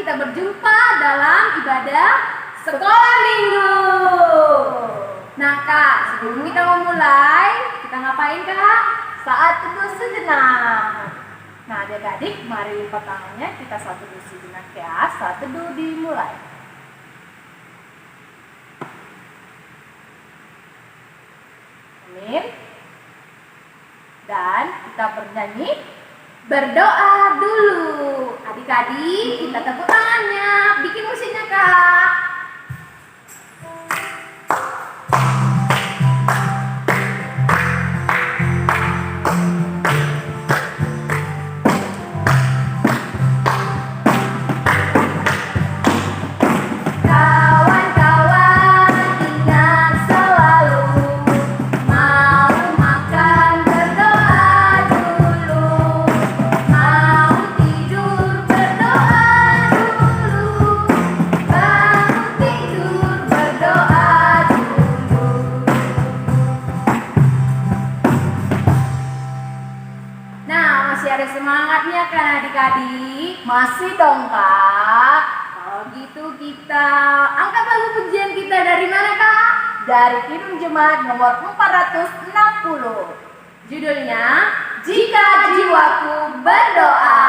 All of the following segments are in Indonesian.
kita berjumpa dalam ibadah sekolah minggu. Nah Kak, sebelum kita memulai, kita ngapain Kak? Saat teduh sejenak. Nah adik-adik, mari lipat tangannya, kita saat teduh sejenak ya. Saat teduh dimulai. Amin. Dan kita bernyanyi, berdoa dulu. Adik-adik, kita tepuk tangannya, bikin musiknya Kak. Semangatnya kan adik-adik? Masih dong Kak. Kalau gitu kita angkat lagu pujian kita dari mana Kak? Dari Kidung Jemaat nomor 460. Judulnya Jika Jiwaku Berdoa.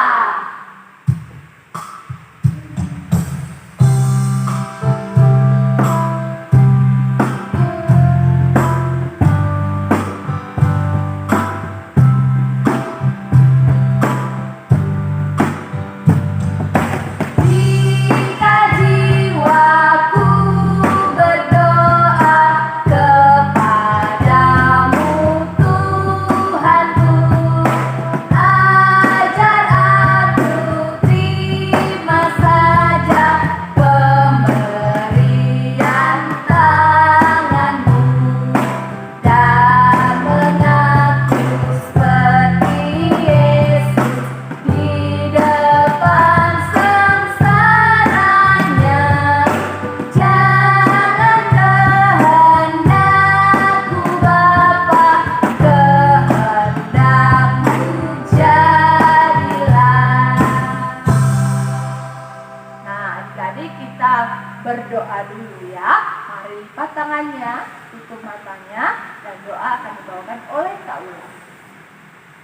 Berdoa dulu ya. Mari lipat tangannya, tutup matanya, dan doa akan dibawakan oleh Kak Ulan.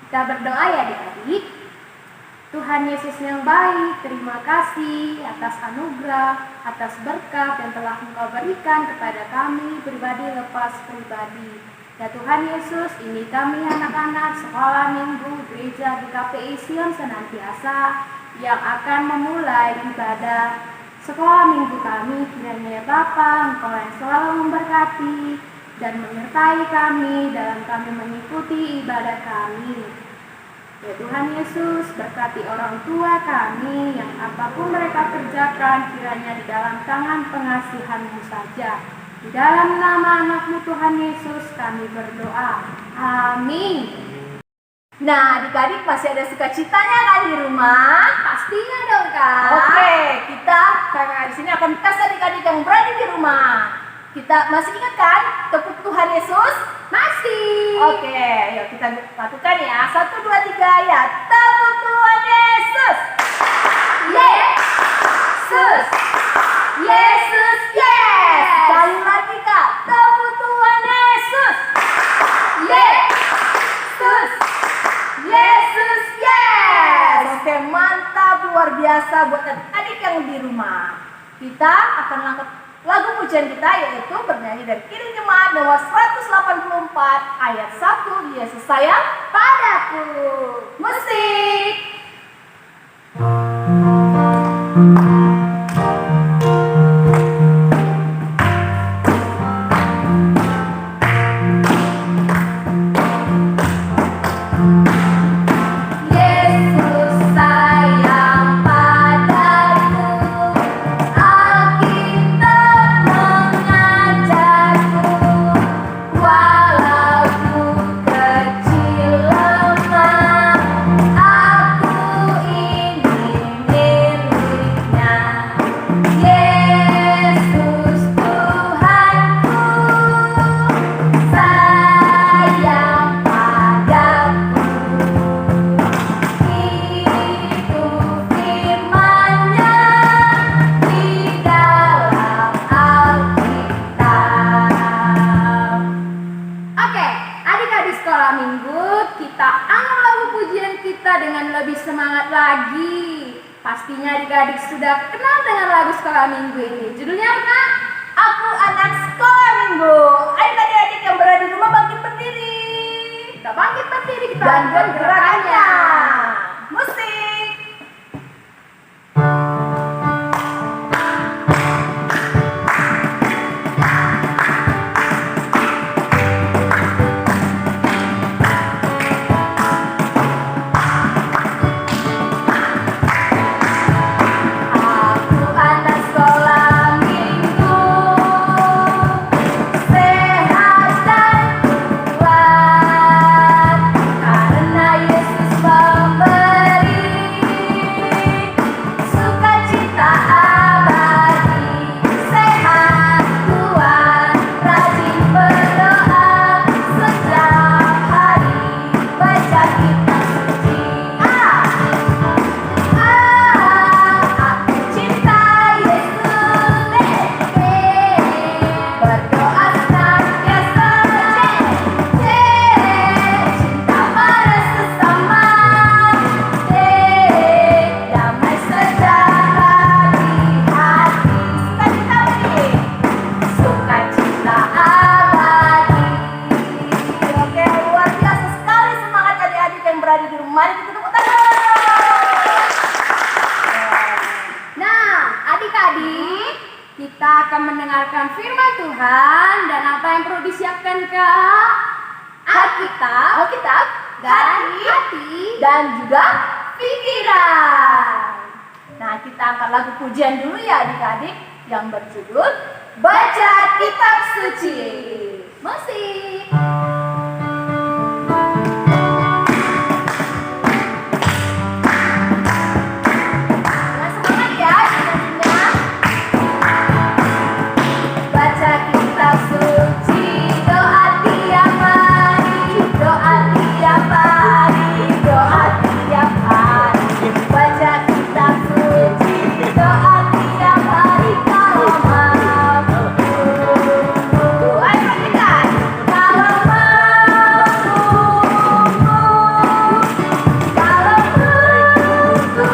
Kita berdoa ya adik-adik. Tuhan Yesus yang baik, terima kasih atas anugerah, atas berkat yang telah Engkau berikan kepada kami pribadi lepas pribadi. Ya Tuhan Yesus, ini kami anak-anak sekolah minggu gereja di KPI Sion Senantiasa yang akan memulai ibadah sekolah minggu kami. Kiranya ya Bapa, Engkau yang selalu memberkati dan menyertai kami dalam kami mengikuti ibadah kami. Ya Tuhan Yesus, berkati orang tua kami yang apapun mereka kerjakan, kiranya di dalam tangan pengasihan-Mu saja. Di dalam nama anak-Mu Tuhan Yesus kami berdoa. Amin. Nah adik-adik masih ada sukacitanya kan di rumah? Pastinya dong Kak. Oke, kita karena di sini akan tes adik-adik yang berada di rumah. Kita masih ingat kan tepuk Tuhan Yesus? Masih. Oke, yuk kita lakukan ya. 1, 2, 3 ya. Tepuk Tuhan Yesus. Yesus. Yesus, yes. Sekali lagi Kak. Tepuk Tuhan Yesus. Yesus. Yesus, yes. Oke, mantap, luar biasa buat adik-adik yang di rumah. Kita akan angkat lagu pujian kita, yaitu bernyanyi dari Kidung Jemaat nomor 184 ayat 1, Yesus sayang padaku. Musik. Aku dengan lebih semangat lagi. Pastinya adik-adik sudah kenal dengan lagu sekolah minggu ini. Judulnya apa? Aku anak sekolah minggu. Ayo adik-adik yang berada di rumah bangkit berdiri. Kita bangkit berdiri, kita Dan lakukan gerakannya. Musik. Aku anak sekolah minggu, sehat dan kuat, karena Yesus memberi sukacita abadi. Sehat, kuat, rajin berdoa setiap hari, baca kitab suci. Aku cinta Yesus, berdoa senantiasa, cinta pada sesama, damai sejahtera di hati, sukacita abadi. Oke, luar biasa sekali semangat adik-adik yang berada di rumah. Mari kita tepuk tangan. Nah, adik-adik, kita akan mendengarkan firman Tuhan dan apa yang perlu disiapkan, Kak? Alkitab dan hati Dan juga pikiran. Nah, kita angkat lagu pujian dulu ya adik-adik yang berjudul Baca Kitab Suci. musik. Dengan semangat ya nyanyinya. Baca kitab suci, doa tiap hari, doa tiap hari, doa tiap hari. Baca kitab suci, doa tiap hari kalau mampu. Ayo kita, kalau mampu, kalau mampu.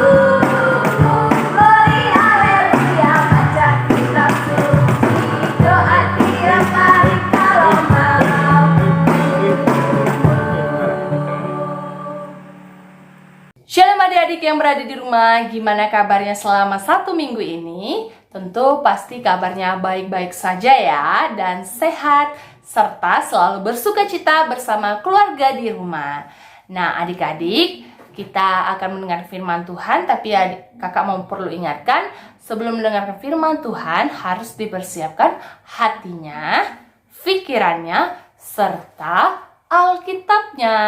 Glory haleluya, baca kitab suci, doa tiap hari kalau mampu. Shalom adik-adik yang berada di rumah, gimana kabarnya selama 1 minggu ini? Tentu pasti kabarnya baik-baik saja ya, dan sehat, serta selalu bersukacita bersama keluarga di rumah. Nah adik-adik, kita akan mendengar firman Tuhan, tapi kakak mau perlu ingatkan, sebelum mendengarkan firman Tuhan harus dipersiapkan hatinya, pikirannya, serta Alkitabnya.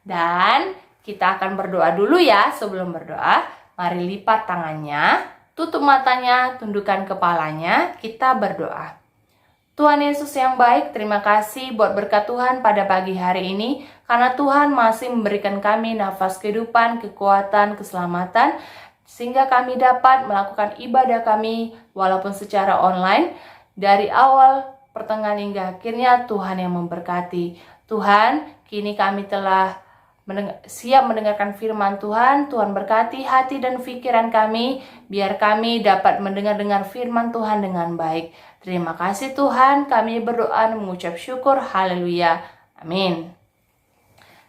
Dan kita akan berdoa dulu ya. Sebelum berdoa, mari lipat tangannya, tutup matanya, tundukkan kepalanya, kita berdoa. Tuhan Yesus yang baik, terima kasih buat berkat Tuhan pada pagi hari ini, karena Tuhan masih memberikan kami nafas kehidupan, kekuatan, keselamatan, sehingga kami dapat melakukan ibadah kami walaupun secara online, dari awal, pertengahan hingga akhirnya Tuhan yang memberkati. Tuhan, kini kami telah siap mendengarkan firman Tuhan. Tuhan berkati hati dan pikiran kami, biar kami dapat mendengar firman Tuhan dengan baik. Terima kasih Tuhan, kami berdoa dan mengucap syukur, haleluya, amin.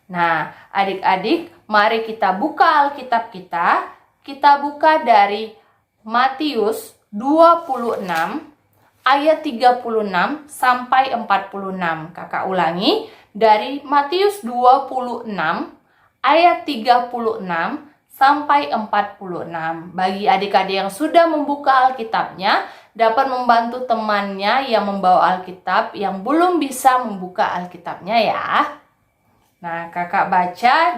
Nah adik-adik, mari kita buka Alkitab kita. Kita buka dari Matius 26 ayat 36 sampai 46. Kakak ulangi, dari Matius 26 ayat 36 sampai 46. Bagi adik-adik yang sudah membuka Alkitabnya, dapat membantu temannya yang membawa Alkitab yang belum bisa membuka Alkitabnya ya. Nah, kakak baca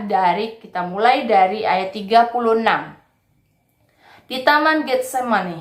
kita mulai dari ayat 36. Di Taman Getsemani,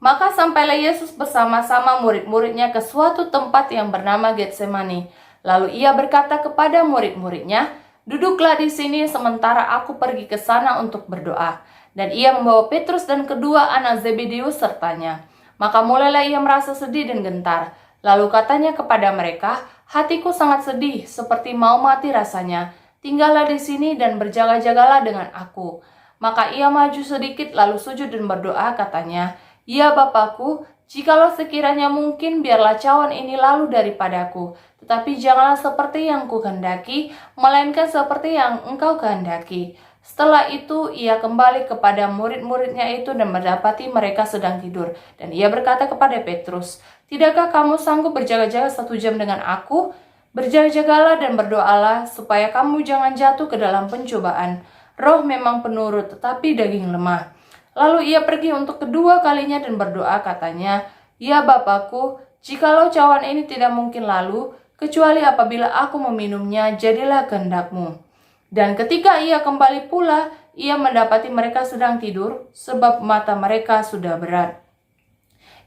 maka sampailah Yesus bersama-sama murid-muridnya ke suatu tempat yang bernama Getsemani. Lalu ia berkata kepada murid-muridnya, "Duduklah di sini sementara aku pergi ke sana untuk berdoa." Dan ia membawa Petrus dan kedua anak Zebedeus sertanya. Maka mulailah ia merasa sedih dan gentar. Lalu katanya kepada mereka, "Hatiku sangat sedih, seperti mau mati rasanya. Tinggallah di sini dan berjaga-jagalah dengan aku." Maka ia maju sedikit lalu sujud dan berdoa, katanya, "Ya Bapakku, jikalau sekiranya mungkin, biarlah cawan ini lalu daripadaku. Tetapi janganlah seperti yang kukehendaki, melainkan seperti yang Engkau kehendaki." Setelah itu ia kembali kepada murid-muridnya itu dan mendapati mereka sedang tidur. Dan ia berkata kepada Petrus, "Tidakkah kamu sanggup berjaga-jaga 1 jam dengan aku? Berjaga-jagalah dan berdoalah supaya kamu jangan jatuh ke dalam pencobaan. Roh memang penurut, tetapi daging lemah." Lalu ia pergi untuk kedua kalinya dan berdoa, katanya, "Ya Bapakku, jikalau cawan ini tidak mungkin lalu, kecuali apabila aku meminumnya, jadilah kehendak-Mu." Dan ketika ia kembali pula, ia mendapati mereka sedang tidur, sebab mata mereka sudah berat.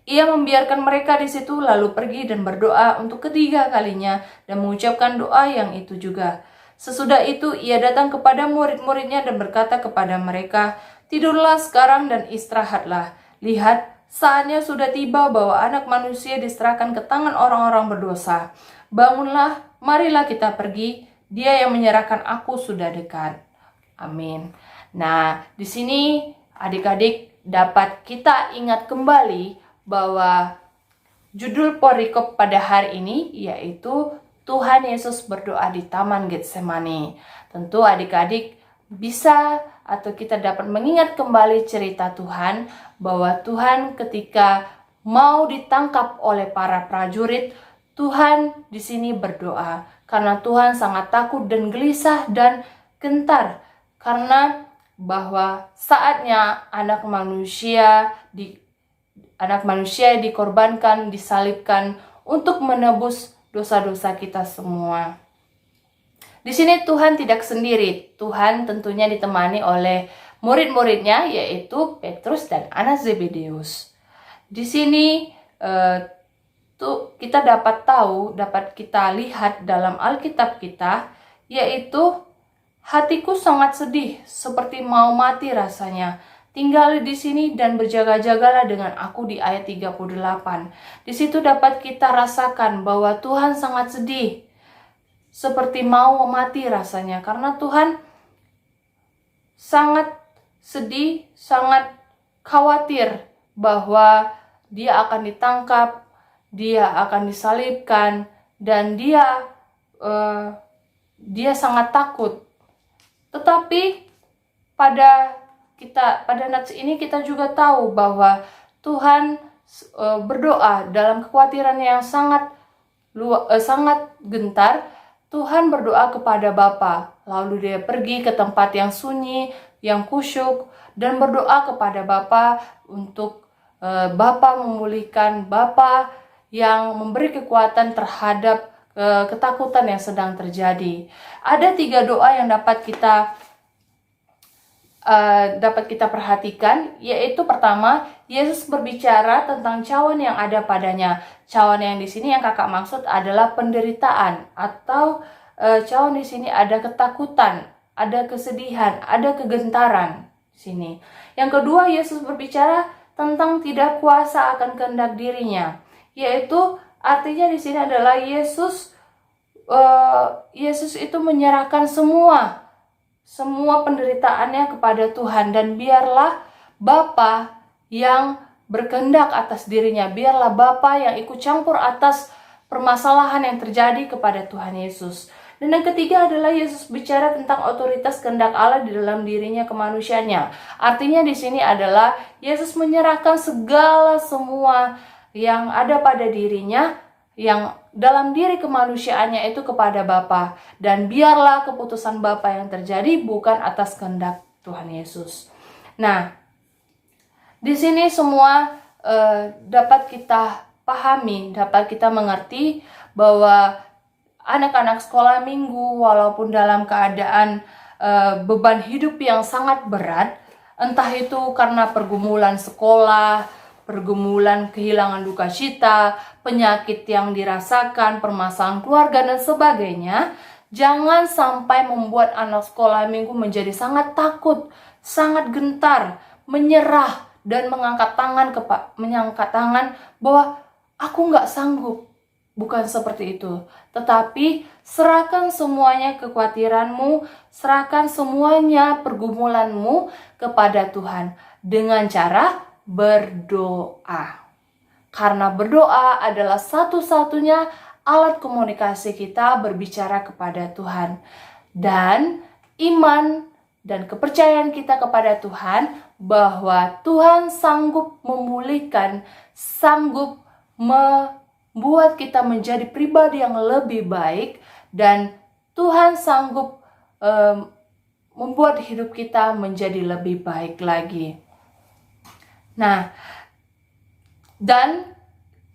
Ia membiarkan mereka di situ, lalu pergi dan berdoa untuk ketiga kalinya dan mengucapkan doa yang itu juga. Sesudah itu ia datang kepada murid-muridnya dan berkata kepada mereka, "Tidurlah sekarang dan istirahatlah. Lihat, saatnya sudah tiba bahwa Anak Manusia diserahkan ke tangan orang-orang berdosa. Bangunlah, marilah kita pergi. Dia yang menyerahkan aku sudah dekat." Amin. Nah, di sini adik-adik dapat kita ingat kembali bahwa judul perikop pada hari ini yaitu Tuhan Yesus berdoa di Taman Getsemani. Tentu adik-adik bisa atau kita dapat mengingat kembali cerita Tuhan bahwa Tuhan ketika mau ditangkap oleh para prajurit, Tuhan di sini berdoa karena Tuhan sangat takut dan gelisah dan gentar karena bahwa saatnya anak manusia dikorbankan, disalibkan untuk menebus dosa-dosa kita semua. Di sini Tuhan tidak sendiri. Tuhan tentunya ditemani oleh murid-muridnya yaitu Petrus dan anak Zebedeus. Di sini kita dapat kita lihat dalam Alkitab kita yaitu hatiku sangat sedih seperti mau mati rasanya. Tinggal di sini dan berjaga-jagalah dengan aku di ayat 38. Di situ dapat kita rasakan bahwa Tuhan sangat sedih. Seperti mau mati rasanya. Karena Tuhan sangat sedih, sangat khawatir bahwa dia akan ditangkap, dia akan disalibkan, dan dia sangat takut. Tetapi pada nats ini kita juga tahu bahwa Tuhan berdoa dalam kekhawatiran yang sangat gentar. Tuhan berdoa kepada Bapa, lalu dia pergi ke tempat yang sunyi, yang khusyuk, dan berdoa kepada Bapa untuk Bapa memulihkan, Bapa yang memberi kekuatan terhadap ketakutan yang sedang terjadi. Ada 3 doa yang dapat kita perhatikan, yaitu pertama, Yesus berbicara tentang cawan yang ada padanya. Cawan yang di sini yang kakak maksud adalah penderitaan, atau cawan di sini ada ketakutan, ada kesedihan, ada kegentaran di sini. Yang kedua, Yesus berbicara tentang tidak kuasa akan kehendak dirinya, yaitu artinya di sini adalah Yesus itu menyerahkan semua penderitaannya kepada Tuhan, dan biarlah Bapa yang berkehendak atas dirinya, biarlah Bapa yang ikut campur atas permasalahan yang terjadi kepada Tuhan Yesus. Dan yang ketiga adalah Yesus bicara tentang otoritas kehendak Allah di dalam dirinya kemanusiaannya. Artinya di sini adalah Yesus menyerahkan segala semua yang ada pada dirinya, yang dalam diri kemanusiaannya itu kepada Bapa, dan biarlah keputusan Bapa yang terjadi bukan atas kehendak Tuhan Yesus. Nah, di sini semua dapat kita pahami, dapat kita mengerti bahwa anak-anak sekolah minggu walaupun dalam keadaan beban hidup yang sangat berat, entah itu karena pergumulan sekolah, pergumulan kehilangan duka cita, penyakit yang dirasakan, permasalahan keluarga dan sebagainya, jangan sampai membuat anak sekolah minggu menjadi sangat takut, sangat gentar, menyerah, dan mengangkat tangan bahwa aku nggak sanggup Bukan seperti itu. Tetapi serahkan semuanya kekhawatiranmu, serahkan semuanya pergumulanmu kepada Tuhan dengan cara berdoa. Karena berdoa adalah satu-satunya alat komunikasi kita berbicara kepada Tuhan. Dan iman dan kepercayaan kita kepada Tuhan bahwa Tuhan sanggup memulihkan, sanggup membuat kita menjadi pribadi yang lebih baik, dan Tuhan sanggup membuat hidup kita menjadi lebih baik lagi. Nah, dan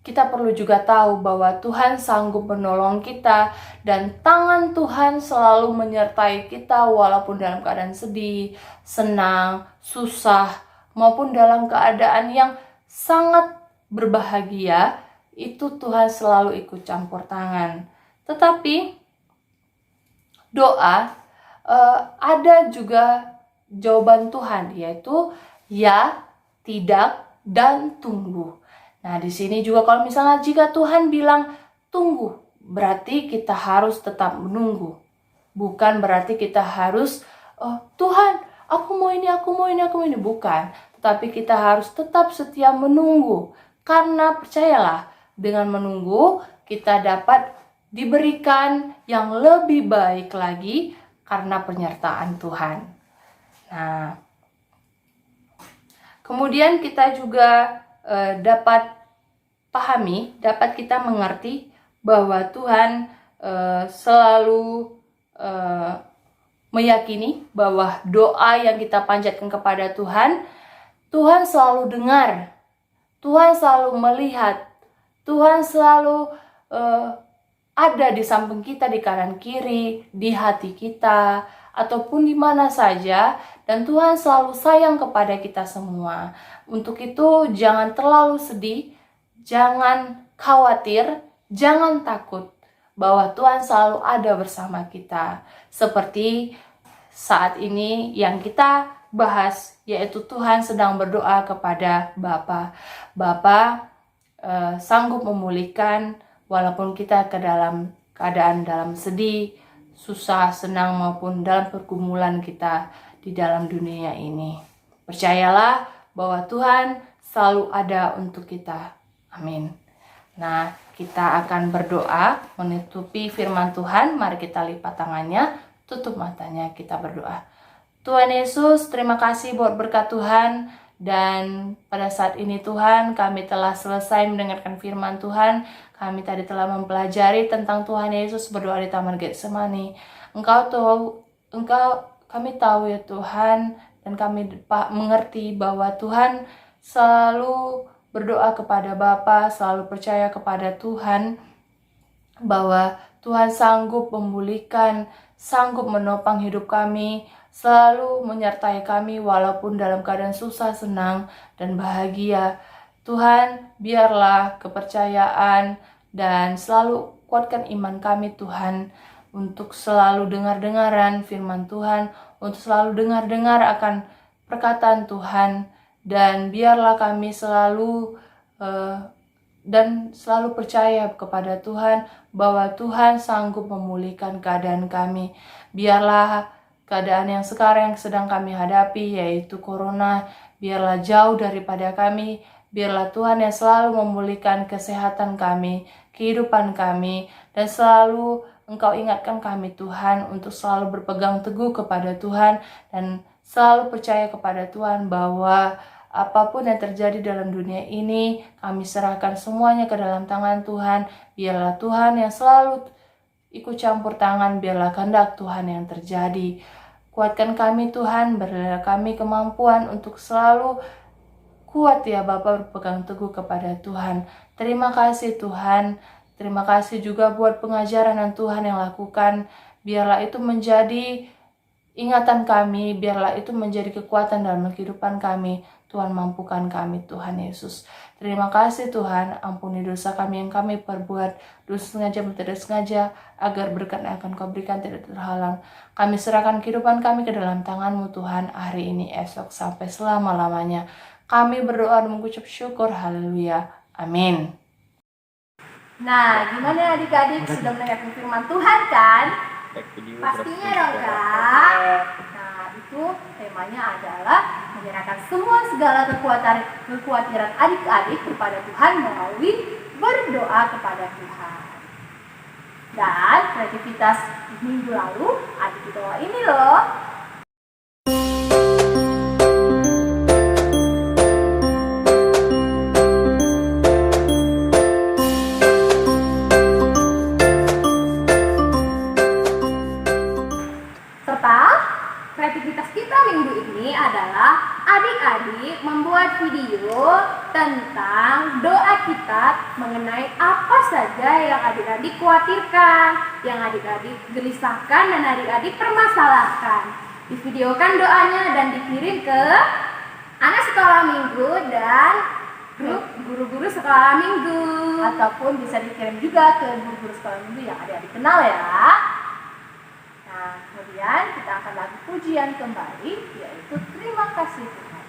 kita perlu juga tahu bahwa Tuhan sanggup menolong kita, dan tangan Tuhan selalu menyertai kita walaupun dalam keadaan sedih, senang, susah, maupun dalam keadaan yang sangat berbahagia. Itu Tuhan selalu ikut campur tangan. Tetapi doa ada juga jawaban Tuhan, yaitu ya, tidak, dan tunggu. Nah, di sini juga kalau misalnya jika Tuhan bilang tunggu, berarti kita harus tetap menunggu. Bukan berarti kita harus, Tuhan, aku mau ini. Bukan. Tetapi kita harus tetap setia menunggu. Karena percayalah, dengan menunggu kita dapat diberikan yang lebih baik lagi karena penyertaan Tuhan. Nah, kemudian kita juga dapat kita mengerti bahwa Tuhan selalu meyakini bahwa doa yang kita panjatkan kepada Tuhan, Tuhan selalu dengar, Tuhan selalu melihat, Tuhan selalu ada di samping kita, di kanan kiri, di hati kita, ataupun di mana saja, dan Tuhan selalu sayang kepada kita semua. Untuk itu jangan terlalu sedih, jangan khawatir, jangan takut, bahwa Tuhan selalu ada bersama kita. Seperti saat ini yang kita bahas, yaitu Tuhan sedang berdoa kepada Bapa. Bapa sanggup memulihkan walaupun kita dalam keadaan dalam sedih, susah, senang, maupun dalam pergumulan kita di dalam dunia ini. Percayalah bahwa Tuhan selalu ada untuk kita. Amin. Nah, kita akan berdoa menutupi firman Tuhan. Mari kita lipat tangannya, tutup matanya, kita berdoa. Tuhan Yesus, terima kasih buat berkat Tuhan. Dan pada saat ini Tuhan, kami telah selesai mendengarkan firman Tuhan. Kami tadi telah mempelajari tentang Tuhan Yesus berdoa di Taman Getsemani. Kami tahu ya Tuhan, dan kami mengerti bahwa Tuhan selalu berdoa kepada Bapa, selalu percaya kepada Tuhan bahwa Tuhan sanggup memulihkan, sanggup menopang hidup kami, selalu menyertai kami walaupun dalam keadaan susah, senang, dan bahagia. Tuhan, biarlah kepercayaan dan selalu kuatkan iman kami Tuhan, untuk selalu dengar-dengaran firman Tuhan, untuk selalu dengar-dengar akan perkataan Tuhan, dan biarlah kami selalu percaya kepada Tuhan bahwa Tuhan sanggup memulihkan keadaan kami. Biarlah keadaan yang sekarang yang sedang kami hadapi, yaitu corona, biarlah jauh daripada kami. Biarlah Tuhan yang selalu memulihkan kesehatan kami, kehidupan kami, dan selalu Engkau ingatkan kami Tuhan untuk selalu berpegang teguh kepada Tuhan, dan selalu percaya kepada Tuhan bahwa apapun yang terjadi dalam dunia ini, kami serahkan semuanya ke dalam tangan Tuhan. Biarlah Tuhan yang selalu ikut campur tangan, biarlah kehendak Tuhan yang terjadi. Kuatkan kami Tuhan, berilah kami kemampuan untuk selalu kuat ya Bapa, berpegang teguh kepada Tuhan. Terima kasih Tuhan. Terima kasih juga buat pengajaran yang Tuhan yang lakukan. Biarlah itu menjadi ingatan kami, biarlah itu menjadi kekuatan dalam kehidupan kami. Tuhan, mampukan kami Tuhan Yesus. Terima kasih Tuhan, ampuni dosa kami yang kami perbuat, dosa sengaja maupun tidak sengaja, agar berkat yang akan Kau berikan tidak terhalang. Kami serahkan kehidupan kami ke dalam tangan-Mu Tuhan, hari ini, esok, sampai selama-lamanya. Kami berdoa dan mengucap syukur, haleluya, amin. Nah, gimana adik-adik sudah mendengarkan firman Tuhan kan? Pastinya dong, Kak. Nah, itu temanya adalah menyerahkan semua segala kekhawatiran adik-adik kepada Tuhan melalui berdoa kepada Tuhan. Dan kreativitas minggu lalu adik bawa ini loh. Serta kreativitas kita minggu ini adalah adik-adik membuat video tentang doa kita mengenai apa saja yang adik-adik khawatirkan, yang adik-adik gelisahkan dan adik-adik permasalahkan. Divideokan doanya dan dikirim ke anak sekolah minggu dan grup guru-guru sekolah minggu. Ataupun bisa dikirim juga ke guru-guru sekolah minggu yang adik-adik kenal ya. Nah, kemudian kita akan lagu pujian kembali, yaitu Terima Kasih Tuhan.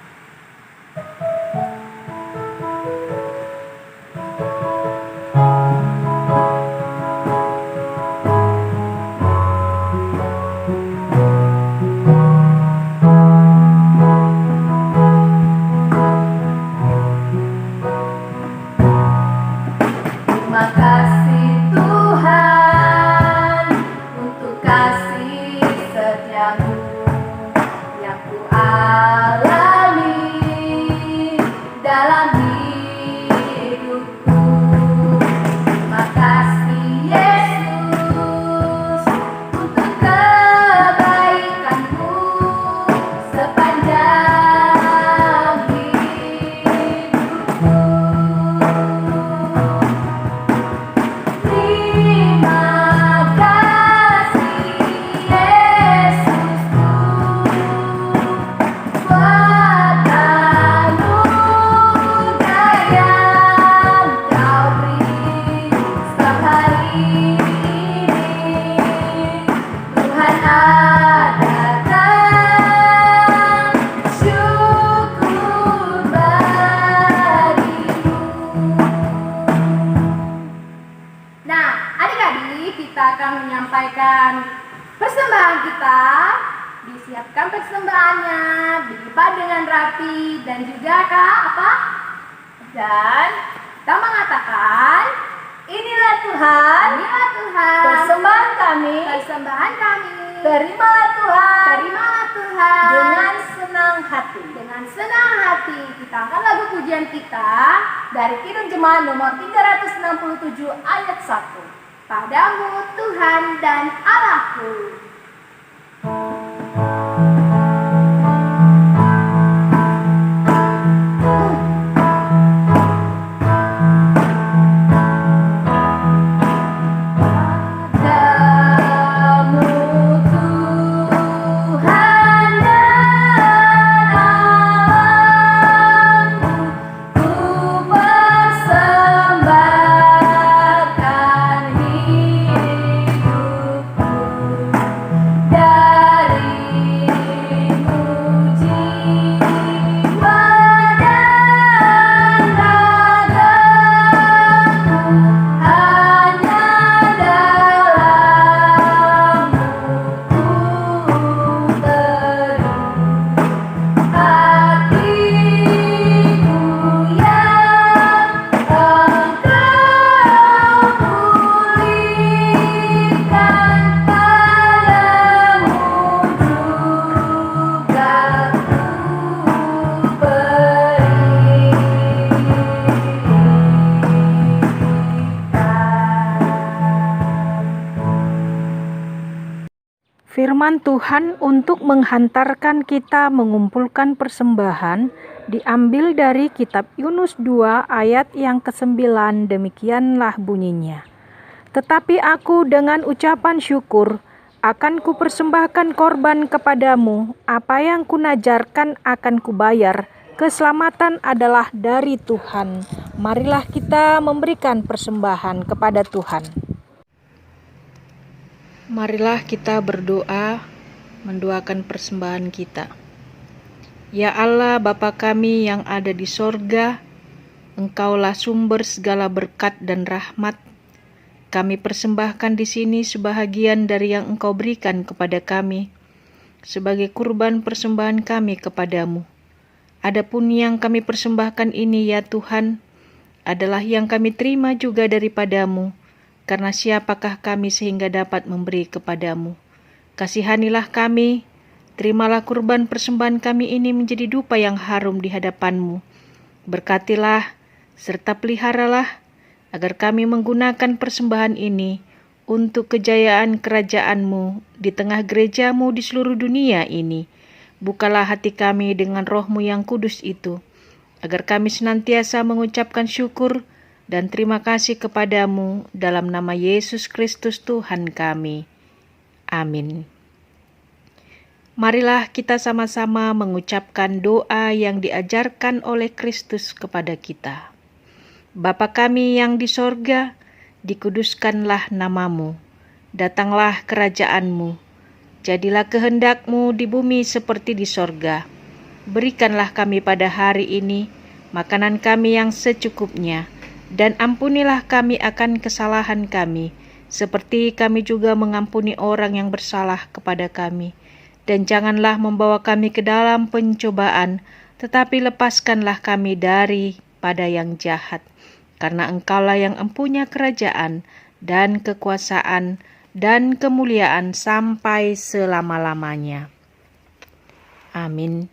Terima kasih Tuhan untuk kasih setiamu yang ku alami dalam hidupku. Terima kasih Yesus untuk kebaikanmu sepanjang hidupku. Terima kasih Yesusku buat anugerah yang Kau beri setiap hari ini. Tuhan adakan syukur bagimu. Nah, adik-adik, kita akan menyampaikan persembahan kita. Disiapkan persembahannya, dilipat dengan rapi, dan juga Kak, Dan kita mengatakan, inilah Tuhan, inilah Tuhan, persembahan kami. persembahan kami. Terimalah Tuhan Terimalah Tuhan dengan senang hati. dengan senang hati. Kita angkat lagu pujian kita Dari Kidung Jemaat nomor 367 ayat 1. padamu Tuhan dan Allahku. Padamu Tuhan dan Allahku, ku persembahkan hidupku. Firman Tuhan untuk menghantarkan kita mengumpulkan persembahan diambil dari kitab Yunus 2 ayat yang ke-9, demikianlah bunyinya. Tetapi aku dengan ucapan syukur akan kupersembahkan korban kepadamu, apa yang kunajarkan akan kubayar, keselamatan adalah dari Tuhan. Marilah kita memberikan persembahan kepada Tuhan. Marilah kita berdoa, mendoakan persembahan kita. Ya Allah, Bapa kami yang ada di sorga, Engkaulah sumber segala berkat dan rahmat Kami persembahkan di sini sebahagian dari yang Engkau berikan kepada kami, sebagai kurban persembahan kami kepadamu. Adapun yang kami persembahkan ini ya Tuhan, adalah yang kami terima juga daripadamu, karena siapakah kami sehingga dapat memberi kepadamu. Kasihanilah kami, terimalah kurban persembahan kami ini menjadi dupa yang harum di hadapan-Mu. Berkatilah, serta peliharalah, agar kami menggunakan persembahan ini untuk kejayaan kerajaan-Mu di tengah gereja-Mu di seluruh dunia ini. Bukalah hati kami dengan Roh-Mu yang kudus itu, agar kami senantiasa mengucapkan syukur dan terima kasih kepadamu dalam nama Yesus Kristus Tuhan kami. Amin. Marilah kita sama-sama mengucapkan doa yang diajarkan oleh Kristus kepada kita. Bapa kami yang di sorga, dikuduskanlah namamu. Datanglah kerajaan-Mu. Jadilah kehendak-Mu di bumi seperti di sorga. Berikanlah kami pada hari ini makanan kami yang secukupnya, dan ampunilah kami akan kesalahan kami, seperti kami juga mengampuni orang yang bersalah kepada kami. Dan janganlah membawa kami ke dalam pencobaan, tetapi lepaskanlah kami daripada yang jahat. Karena Engkaulah yang empunya kerajaan dan kekuasaan dan kemuliaan sampai selama-lamanya. Amin.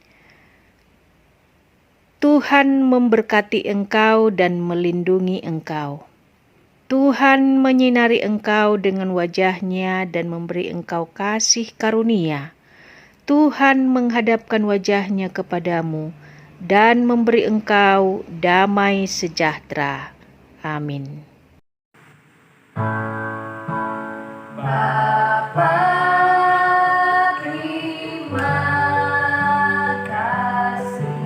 Tuhan memberkati engkau dan melindungi engkau. Tuhan menyinari engkau dengan wajah-Nya dan memberi engkau kasih karunia. Tuhan menghadapkan wajah-Nya kepadamu dan memberi engkau damai sejahtera. Amin. Bapa, terima kasih.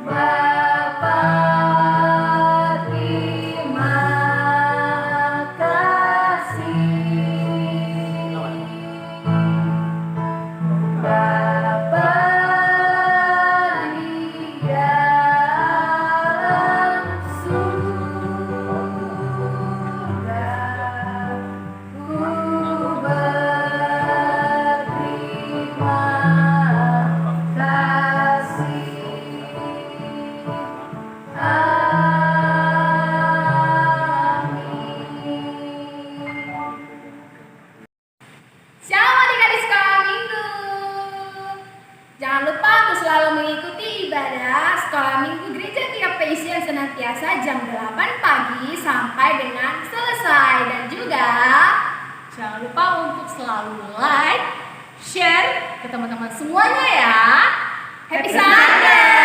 Bapa, terima kasih. Bapa di dalam surga, ku berterima kasih. Shalom adik-adik sekolah minggu. Jangan lupa untuk selalu mengikuti ibadah sekolah minggu gereja tiap PIC yang senantiasa jam 8 pagi sampai dengan selesai. Dan juga jangan lupa untuk selalu like, share ke teman-teman semuanya ya. Happy Sunday!